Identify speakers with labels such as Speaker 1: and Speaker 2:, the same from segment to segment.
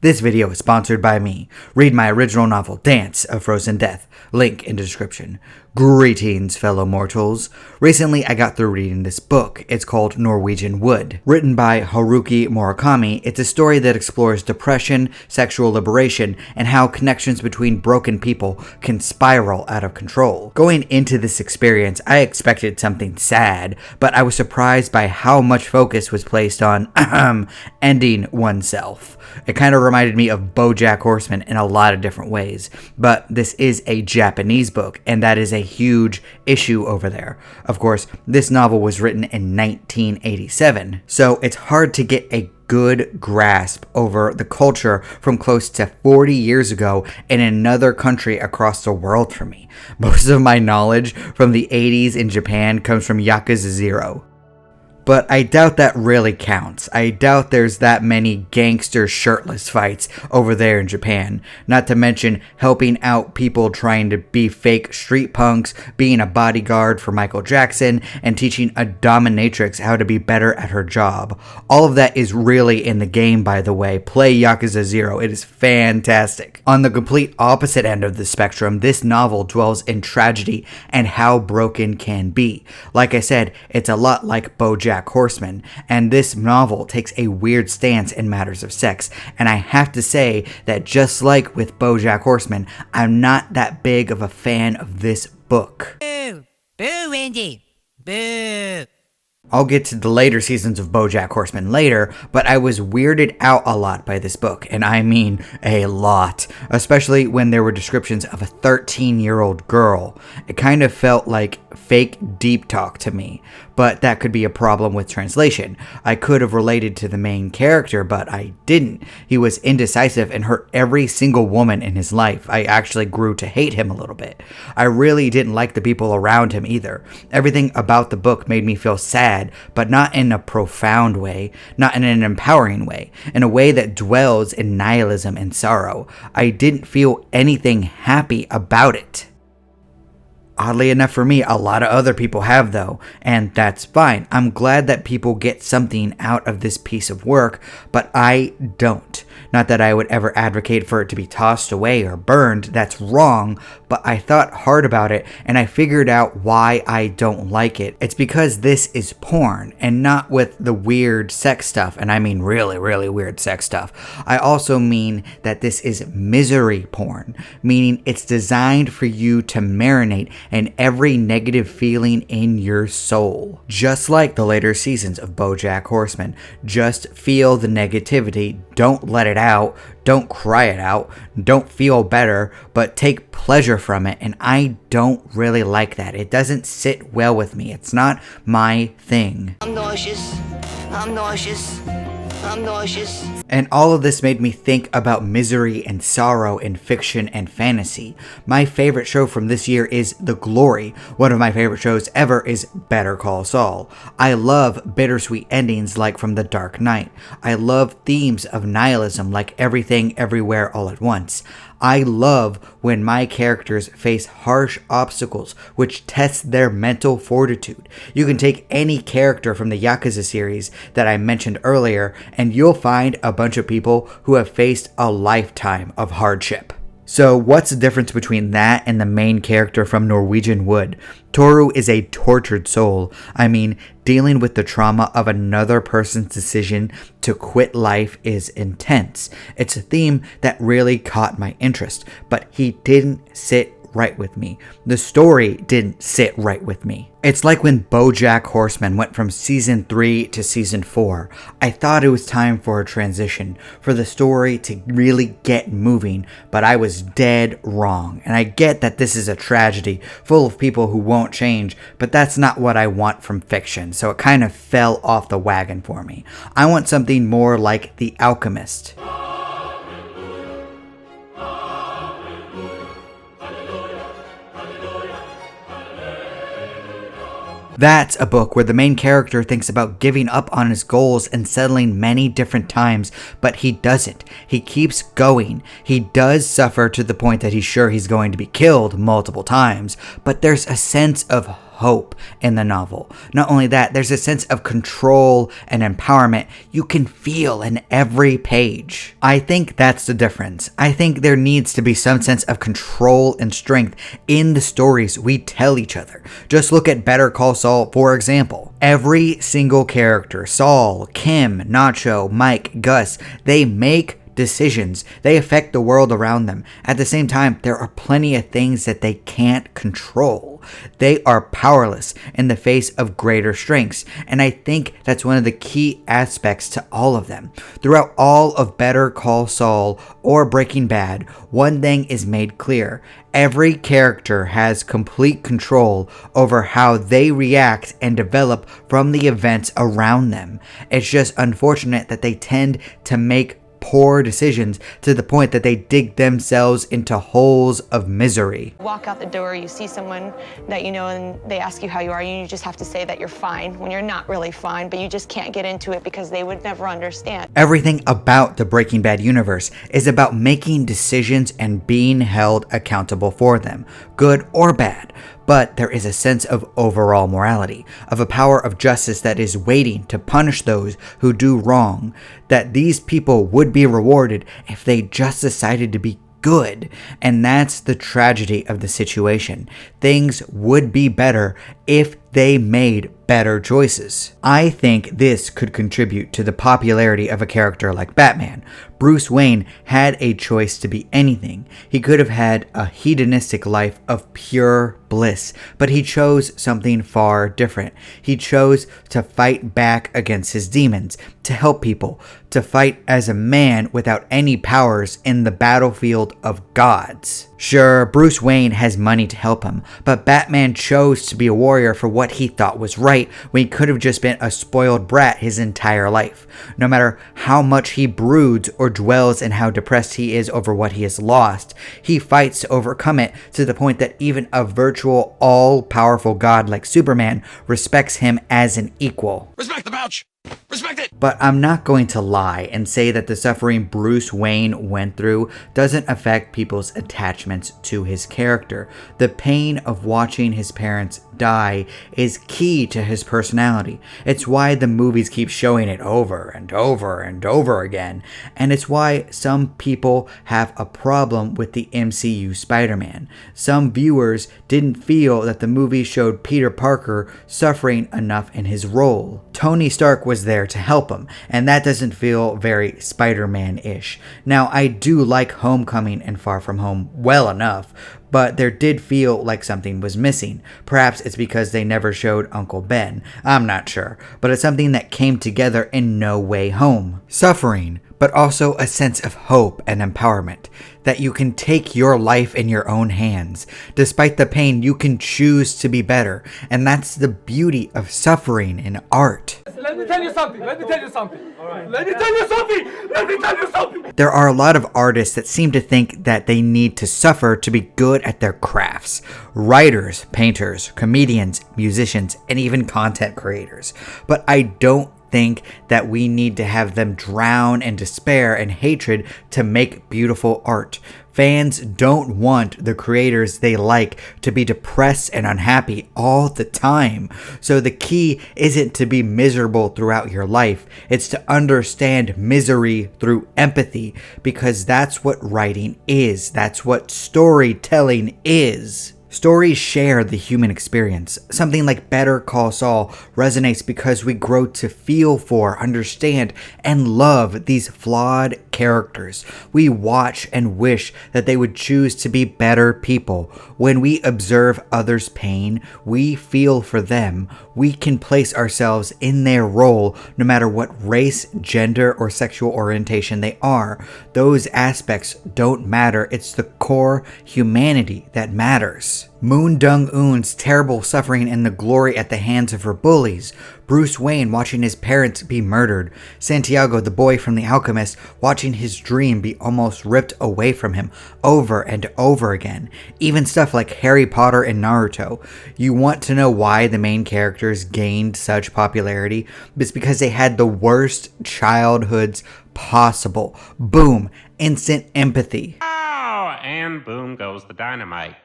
Speaker 1: This video is sponsored by me. Read my original novel, Dance of Frozen Death. Link in the description. Greetings, fellow mortals. Recently, I got through reading this book. It's called Norwegian Wood. Written by Haruki Murakami, it's a story that explores depression, sexual liberation, and how connections between broken people can spiral out of control. Going into this experience, I expected something sad, but I was surprised by how much focus was placed on ending oneself. It kind of reminded me of Bojack Horseman in a lot of different ways, but this is a Japanese book, and that is a huge issue over there. Of course, this novel was written in 1987, so it's hard to get a good grasp over the culture from close to 40 years ago in another country across the world for me. Most of my knowledge from the 80s in Japan comes from Yakuza 0. But I doubt that really counts. I doubt there's that many gangster shirtless fights over there in Japan. Not to mention helping out people trying to be fake street punks, being a bodyguard for Michael Jackson, and teaching a dominatrix how to be better at her job. All of that is really in the game, by the way. Play Yakuza 0. It is fantastic. On the complete opposite end of the spectrum, this novel dwells in tragedy and how broken can be. Like I said, it's a lot like Bojack Horseman, and this novel takes a weird stance in matters of sex, and I have to say that just like with Bojack Horseman, I'm not that big of a fan of this book.
Speaker 2: Boo! Boo, Wendy! Boo!
Speaker 1: I'll get to the later seasons of Bojack Horseman later, but I was weirded out a lot by this book, and I mean a lot, especially when there were descriptions of a 13-year-old girl. It kind of felt like fake deep talk to me, but that could be a problem with translation. I could have related to the main character, but I didn't. He was indecisive and hurt every single woman in his life. I actually grew to hate him a little bit. I really didn't like the people around him either. Everything about the book made me feel sad, but not in a profound way, not in an empowering way, in a way that dwells in nihilism and sorrow. I didn't feel anything happy about it. Oddly enough for me, a lot of other people have though, and that's fine. I'm glad that people get something out of this piece of work, but I don't. Not that I would ever advocate for it to be tossed away or burned, that's wrong, but I thought hard about it and I figured out why I don't like it. It's because this is porn, and not with the weird sex stuff, and I mean really, really weird sex stuff. I also mean that this is misery porn, meaning it's designed for you to marinate in every negative feeling in your soul. Just like the later seasons of Bojack Horseman, just feel the negativity, don't let it out, don't cry it out, don't feel better, but take pleasure from it, and I don't really like that. It doesn't sit well with me. It's not my thing.
Speaker 2: I'm nauseous. I'm nauseous. I'm nauseous.
Speaker 1: And all of this made me think about misery and sorrow in fiction and fantasy. My favorite show from this year is The Glory. One of my favorite shows ever is Better Call Saul. I love bittersweet endings like from The Dark Knight. I love themes of nihilism like Everything Everywhere All at Once. I love when my characters face harsh obstacles which test their mental fortitude. You can take any character from the Yakuza series that I mentioned earlier, and you'll find a bunch of people who have faced a lifetime of hardship. So what's the difference between that and the main character from Norwegian Wood? Toru is a tortured soul. I mean, dealing with the trauma of another person's decision to quit life is intense. It's a theme that really caught my interest, but he didn't sit right with me. The story didn't sit right with me. It's like when Bojack Horseman went from season 3 to season 4. I thought it was time for a transition, for the story to really get moving, but I was dead wrong. And I get that this is a tragedy, full of people who won't change, but that's not what I want from fiction, so it kind of fell off the wagon for me. I want something more like The Alchemist. That's a book where the main character thinks about giving up on his goals and settling many different times, but he doesn't. He keeps going. He does suffer to the point that he's sure he's going to be killed multiple times, but there's a sense of hope in the novel. Not only that, there's a sense of control and empowerment you can feel in every page. I think that's the difference. I think there needs to be some sense of control and strength in the stories we tell each other. Just look at Better Call Saul, for example. Every single character, Saul, Kim, Nacho, Mike, Gus, they make decisions. They affect the world around them. At the same time, there are plenty of things that they can't control. They are powerless in the face of greater strengths. And I think that's one of the key aspects to all of them. Throughout all of Better Call Saul or Breaking Bad, one thing is made clear. Every character has complete control over how they react and develop from the events around them. It's just unfortunate that they tend to make poor decisions to the point that they dig themselves into holes of misery.
Speaker 3: Walk out the door, you see someone that you know and they ask you how you are, and you just have to say that you're fine when you're not really fine, but you just can't get into it because they would never understand.
Speaker 1: Everything about the Breaking Bad universe is about making decisions and being held accountable for them, good or bad. But there is a sense of overall morality, of a power of justice that is waiting to punish those who do wrong, that these people would be rewarded if they just decided to be good. And that's the tragedy of the situation. Things would be better if they made better choices. I think this could contribute to the popularity of a character like Batman. Bruce Wayne had a choice to be anything. He could have had a hedonistic life of pure bliss, but he chose something far different. He chose to fight back against his demons, to help people, to fight as a man without any powers in the battlefield of gods. Sure, Bruce Wayne has money to help him, but Batman chose to be a warrior for what he thought was right when he could have just been a spoiled brat his entire life. No matter how much he broods or dwells in how depressed he is over what he has lost, he fights to overcome it to the point that even a virtual, all-powerful god like Superman respects him as an equal.
Speaker 4: Respect the pouch! Respect it!
Speaker 1: But I'm not going to lie and say that the suffering Bruce Wayne went through doesn't affect people's attachments to his character. The pain of watching his parents die is key to his personality. It's why the movies keep showing it over and over and over again. And it's why some people have a problem with the MCU Spider-Man. Some viewers didn't feel that the movie showed Peter Parker suffering enough in his role. Tony Stark was there to help him, and that doesn't feel very Spider-Man-ish. Now, I do like Homecoming and Far From Home well enough, but there did feel like something was missing. Perhaps it's because they never showed Uncle Ben. I'm not sure, but it's something that came together in No Way Home. Suffering, but also a sense of hope and empowerment, that you can take your life in your own hands. Despite the pain, you can choose to be better, and that's the beauty of suffering in art.
Speaker 5: Let me tell you something. Let me tell you something. Let me tell you something. Let me tell you something.
Speaker 1: There are a lot of artists that seem to think that they need to suffer to be good at their crafts. Writers, painters, comedians, musicians, and even content creators. But I don't think that we need to have them drown in despair and hatred to make beautiful art. Fans don't want the creators they like to be depressed and unhappy all the time. So the key isn't to be miserable throughout your life. It's to understand misery through empathy, because that's what writing is. That's what storytelling is. Stories share the human experience. Something like Better Call Saul resonates because we grow to feel for, understand, and love these flawed characters. We watch and wish that they would choose to be better people. When we observe others' pain, we feel for them. We can place ourselves in their role no matter what race, gender, or sexual orientation they are. Those aspects don't matter. It's the core humanity that matters. Moon Dong-eun's terrible suffering and the glory at the hands of her bullies, Bruce Wayne watching his parents be murdered, Santiago the boy from The Alchemist watching his dream be almost ripped away from him over and over again, even stuff like Harry Potter and Naruto. You want to know why the main characters gained such popularity? It's because they had the worst childhoods possible. Boom, instant empathy.
Speaker 6: Oh, and boom goes the dynamite.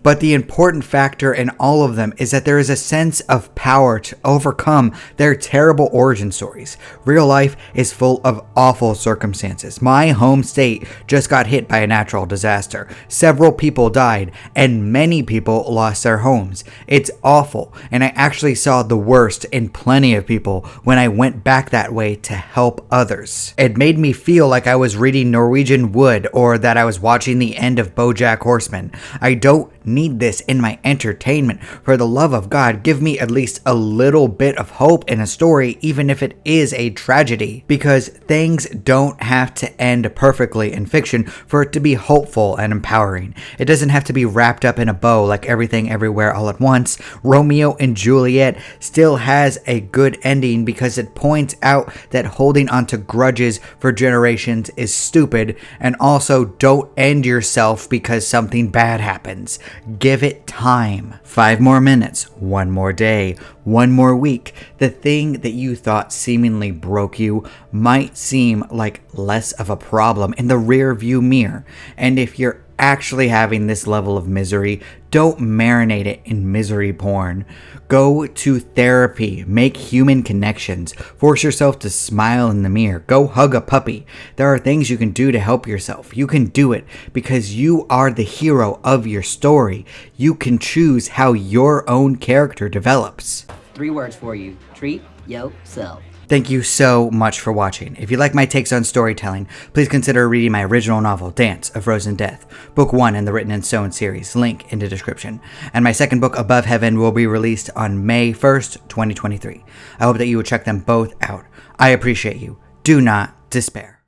Speaker 1: But the important factor in all of them is that there is a sense of power to overcome their terrible origin stories. Real life is full of awful circumstances. My home state just got hit by a natural disaster. Several people died, and many people lost their homes. It's awful, and I actually saw the worst in plenty of people when I went back that way to help others. It made me feel like I was reading Norwegian Wood or that I was watching the end of Bojack Horseman. I don't need this in my entertainment. For the love of God, give me at least a little bit of hope in a story, even if it is a tragedy, because things don't have to end perfectly in fiction for it to be hopeful and empowering. It doesn't have to be wrapped up in a bow like Everything Everywhere All at Once. Romeo and Juliet still has a good ending because it points out that holding onto grudges for generations is stupid, and also don't end yourself because something bad happens. Give it time. 5 more minutes, 1 more day, 1 more week. The thing that you thought seemingly broke you might seem like less of a problem in the rear view mirror. And if you're actually having this level of misery, don't marinate it in misery porn. Go to therapy, make human connections, force yourself to smile in the mirror, go hug a puppy. There are things you can do to help yourself. You can do it because you are the hero of your story. You can choose how your own character develops.
Speaker 6: 3 words for you. Treat yourself.
Speaker 1: Thank you so much for watching. If you like my takes on storytelling, please consider reading my original novel, Dance of Frozen Death, book 1 in the Written in Stone series, link in the description. And my second book, Above Heaven, will be released on May 1st, 2023. I hope that you will check them both out. I appreciate you. Do not despair.